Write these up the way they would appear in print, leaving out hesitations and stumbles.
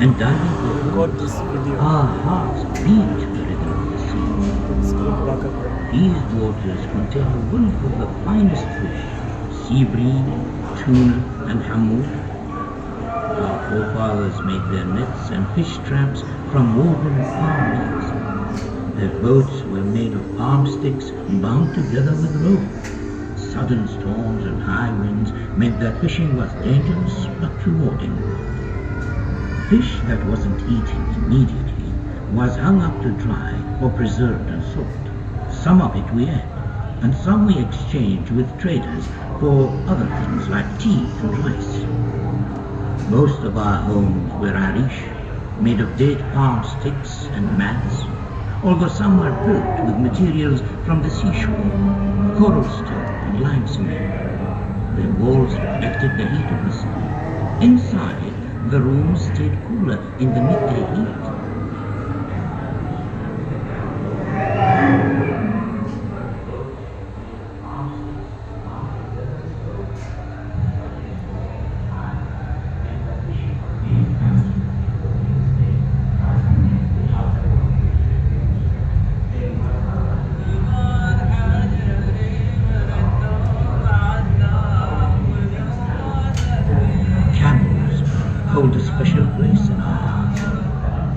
and diving for got foods, this video. our hearts beat to the rhythm of the sea. Screen backup. These waters contain a wealth of the finest fish, sea bream, tuna, and hammoud. Our forefathers made their nets and fish traps from woven palm leaves. Their boats were made of palm sticks bound together with rope. Sudden storms and high winds meant that fishing was dangerous but rewarding. Fish that wasn't eaten immediately was hung up to dry or preserved and sold. Some of it we ate, and some we exchanged with traders for other things like tea and rice. Most of our homes were arish, made of date palm sticks and mats, although some were built with materials from the seashore, coral stone and limestone. Their walls reflected the heat of the sun. Inside, the rooms stayed cooler in the midday heat. Camels hold a special place in our hearts.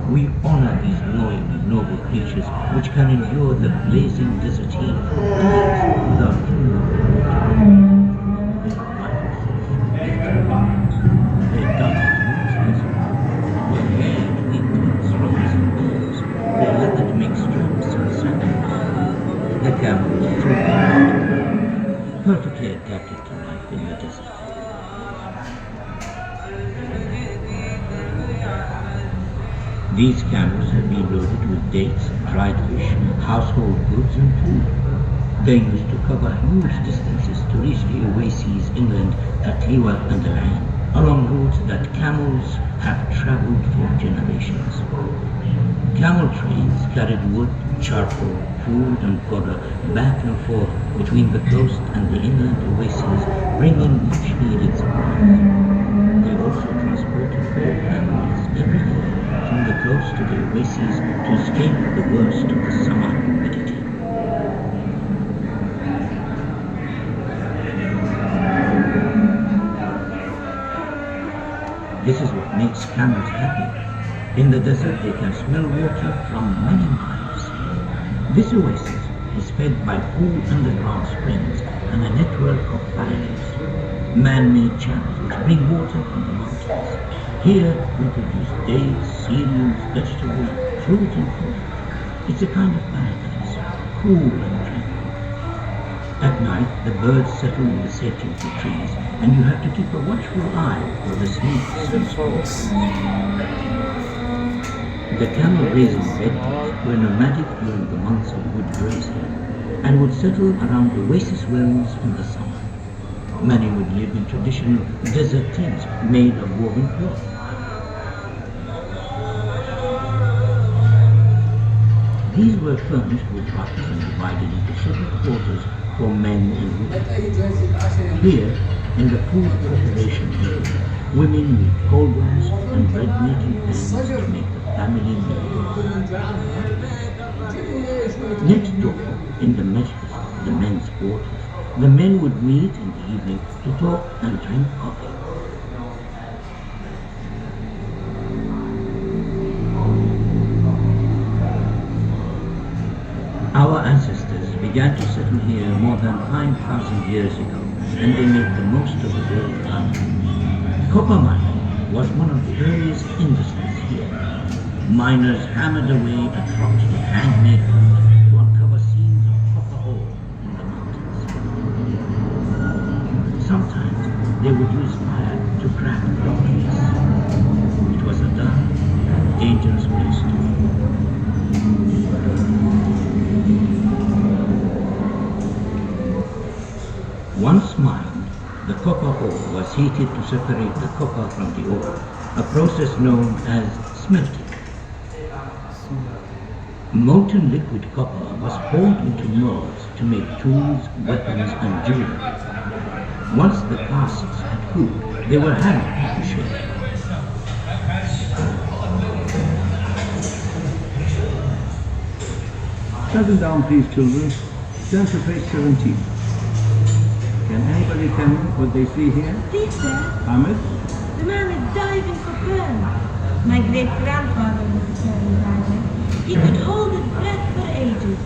We honor these loyal and noble creatures which can endure the blazing desert heat for days without food or water. Their vital force is their dark monsters were hair to intense rocks and bones, their leather to make straps and sandals. The camels threw their perfectly adapted to life in the desert. These camels have been loaded with dates, dried fish, household goods and food. They used to cover huge distances to reach the oases inland at Khalifa and Al-Ain, along routes that camels have traveled for generations. Camel trains carried wood, charcoal, food and fodder back and forth between the coast and the inland oases, bringing much needed supplies. They also transported whole families every year from the coast to the oases to escape the worst of the summer humidity. This is what makes camels happy. In the desert they can smell water from many miles. This oasis is fed by cool underground springs and a network of barrages, man-made channels which bring water from the mountains. Here we produce dates, cereals, vegetables, fruit and fish. It's a kind of paradise, cool and tranquil. At night the birds settle in the safety of the trees and you have to keep a watchful eye for the snakes and squirrels. The camel raising beds were nomadic during the months of wood grazing and would settle around oasis wells in the summer. Many would live in traditional desert tents made of woven cloth. These were furnished with huts and divided into separate quarters for men and women. Here, in the food preparation area, women with cauldrons and bread-making pans to make the family meal. Next door, in the majlis, the men's quarters, the men would meet in the evening to talk and drink coffee. Our ancestors began to settle here more than 5,000 years ago, and they made the most of the gold found. Copper mining was one of the earliest industries here. Miners hammered away at rocks with handmade tools to uncover seams of copper ore in the mountains. Sometimes they would use fire to crack rock face. It was a dark, dangerous place to be. Once mined, the copper ore was heated to separate the copper from the ore, a process known as smelting. Molten liquid copper was poured into molds to make tools, weapons and jewelry. Once the casts had cooled, they were hammered into shape. Settle down, please, children. Turn to page 17. Can anybody tell me what they see here? Please, sir. Ahmed? The man is diving for pearls. My great-grandfather was a pearl diver. He could hold his breath for ages.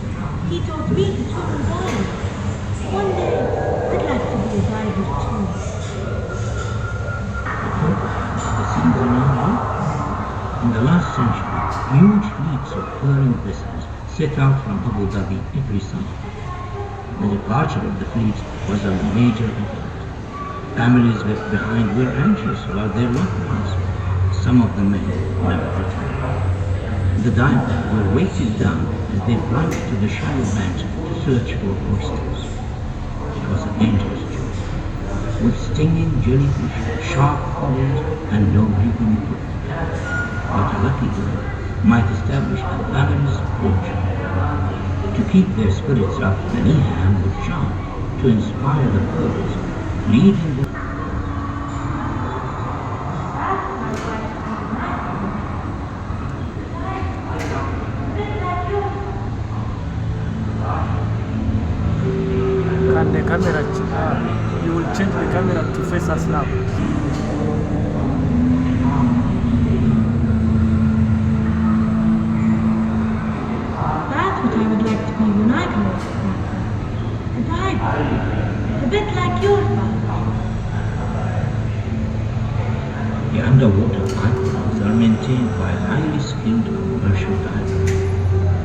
He taught me to swim and dive. One day, I'd like to be a diver too. The scenes around you? In the last century, huge fleets of pearling vessels set out from Abu Dhabi every summer. The departure of the fleets was a major event. Families left behind were anxious about their loved ones. Some of the men never returned. The divers were weighted down as they plunged to the shallow banks to search for oysters. It was a dangerous journey, with stinging jellyfish, sharp corals, and no breathing equipment. But a lucky girl might establish a family's fortune. To keep their spirits up, Niham would chant to inspire the pearls, leading them. Can the camera, you will change the camera to face us now. That's what I would like to be when I grow up, Grandpa. A diver. A bit like your father. The underwater pipelines are maintained by highly skilled commercial divers.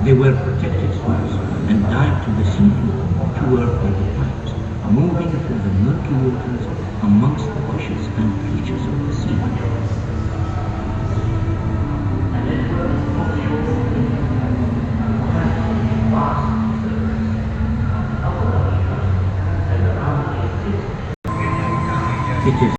They wear protective suits and dive to the seafloor to work on the pipes, moving through the murky waters amongst the fishes and creatures of the sea. It is